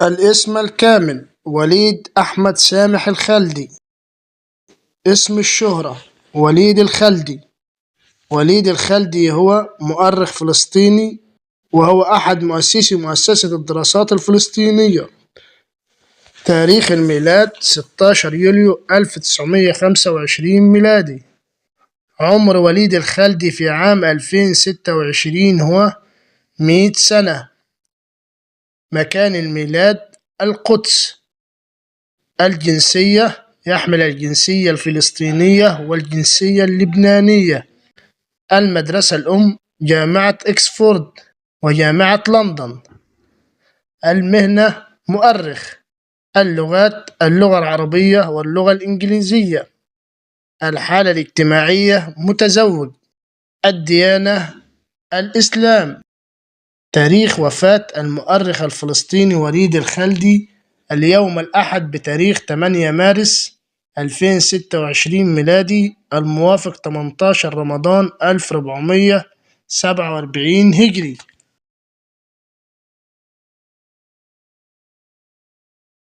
الاسم الكامل: وليد أحمد سامح الخلدي. اسم الشهرة: وليد الخلدي. وليد الخلدي هو مؤرخ فلسطيني، وهو أحد مؤسسي مؤسسة الدراسات الفلسطينية. تاريخ الميلاد 16 يوليو 1925 ميلادي. عمر وليد الخلدي في عام 2026 هو 100 سنة. مكان الميلاد: القدس. الجنسية: يحمل الجنسية الفلسطينية والجنسية اللبنانية. المدرسة الأم: جامعة إكسفورد وجامعة لندن. المهنة: مؤرخ. اللغات: اللغة العربية واللغة الإنجليزية. الحالة الاجتماعية: متزوج. الديانة: الإسلام. تاريخ وفاة المؤرخ الفلسطيني وليد الخلدي: اليوم الأحد بتاريخ 8 مارس 2026 ميلادي، الموافق 18 رمضان 1447 هجري.